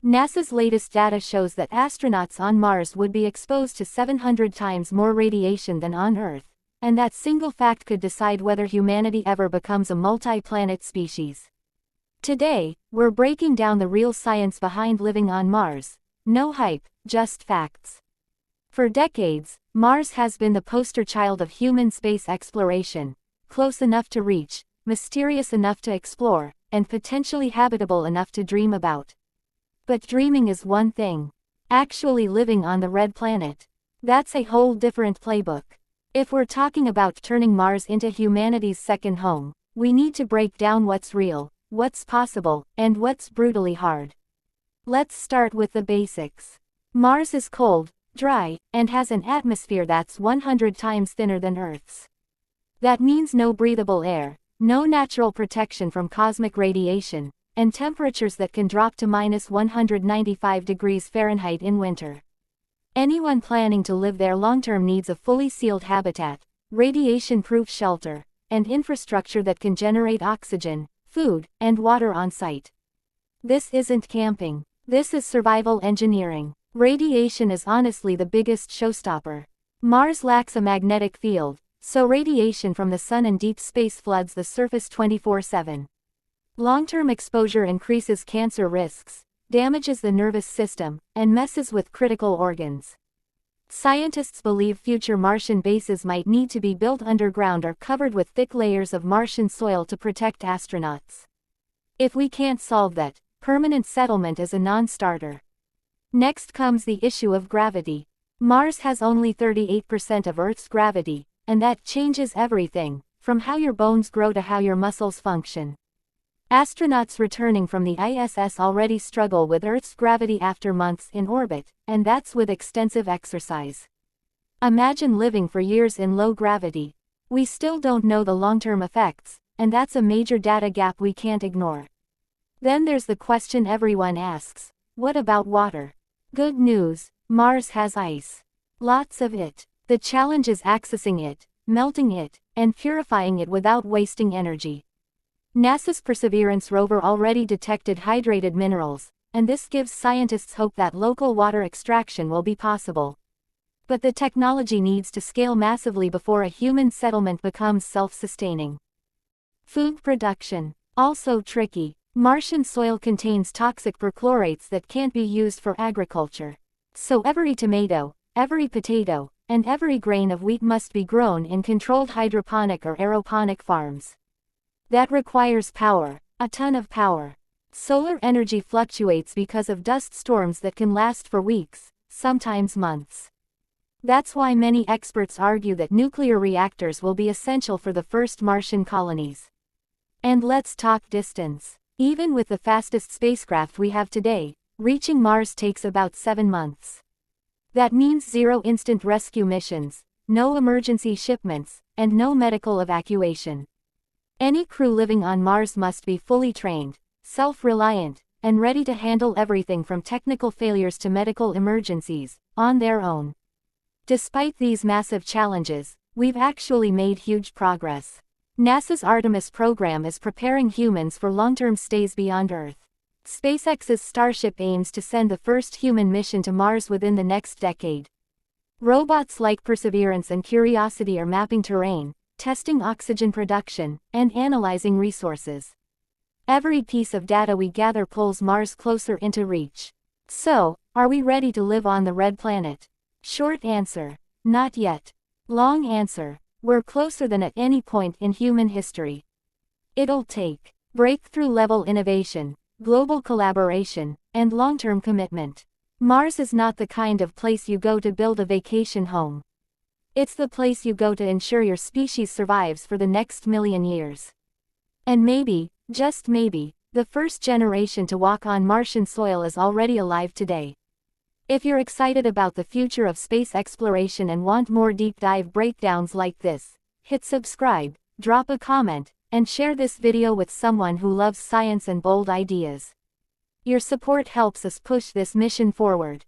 NASA's latest data shows that astronauts on Mars would be exposed to 700 times more radiation than on Earth, and that single fact could decide whether humanity ever becomes a multi-planet species. Today, we're breaking down the real science behind living on Mars. No hype, just facts. For decades, Mars has been the poster child of human space exploration, close enough to reach, mysterious enough to explore, and potentially habitable enough to dream about. But dreaming is one thing. Actually living on the red planet, that's a whole different playbook. If we're talking about turning Mars into humanity's second home, we need to break down what's real, what's possible, and what's brutally hard. Let's start with the basics. Mars is cold, dry, and has an atmosphere that's 100 times thinner than Earth's. That means no breathable air, no natural protection from cosmic radiation, and temperatures that can drop to -195 degrees Fahrenheit in winter. Anyone planning to live there long-term needs a fully sealed habitat, radiation-proof shelter, and infrastructure that can generate oxygen, food, and water on site. This isn't camping. This is survival engineering. Radiation is honestly the biggest showstopper. Mars lacks a magnetic field, so radiation from the sun and deep space floods the surface 24/7. Long-term exposure increases cancer risks, damages the nervous system, and messes with critical organs. Scientists believe future Martian bases might need to be built underground or covered with thick layers of Martian soil to protect astronauts. If we can't solve that, permanent settlement is a non-starter. Next comes the issue of gravity. Mars has only 38% of Earth's gravity, and that changes everything, from how your bones grow to how your muscles function. Astronauts returning from the ISS already struggle with Earth's gravity after months in orbit, and that's with extensive exercise. Imagine living for years in low gravity. We still don't know the long-term effects, and that's a major data gap we can't ignore. Then there's the question everyone asks: what about water? Good news, Mars has ice. Lots of it. The challenge is accessing it, melting it, and purifying it without wasting energy. NASA's Perseverance rover already detected hydrated minerals, and this gives scientists hope that local water extraction will be possible. But the technology needs to scale massively before a human settlement becomes self-sustaining. Food production, also tricky. Martian soil contains toxic perchlorates that can't be used for agriculture. So every tomato, every potato, and every grain of wheat must be grown in controlled hydroponic or aeroponic farms. That requires power, a ton of power. Solar energy fluctuates because of dust storms that can last for weeks, sometimes months. That's why many experts argue that nuclear reactors will be essential for the first Martian colonies. And let's talk distance. Even with the fastest spacecraft we have today, reaching Mars takes about 7 months. That means 0 instant rescue missions, no emergency shipments, and no medical evacuation. Any crew living on Mars must be fully trained, self-reliant, and ready to handle everything from technical failures to medical emergencies, on their own. Despite these massive challenges, we've actually made huge progress. NASA's Artemis program is preparing humans for long-term stays beyond Earth. SpaceX's Starship aims to send the first human mission to Mars within the next decade. Robots like Perseverance and Curiosity are mapping terrain, testing oxygen production, and analyzing resources. Every piece of data we gather pulls Mars closer into reach. So, are we ready to live on the red planet? Short answer: not yet. Long answer: we're closer than at any point in human history. It'll take breakthrough-level innovation, global collaboration, and long-term commitment. Mars is not the kind of place you go to build a vacation home. It's the place you go to ensure your species survives for the next million years. And maybe, just maybe, the first generation to walk on Martian soil is already alive today. If you're excited about the future of space exploration and want more deep dive breakdowns like this, hit subscribe, drop a comment, and share this video with someone who loves science and bold ideas. Your support helps us push this mission forward.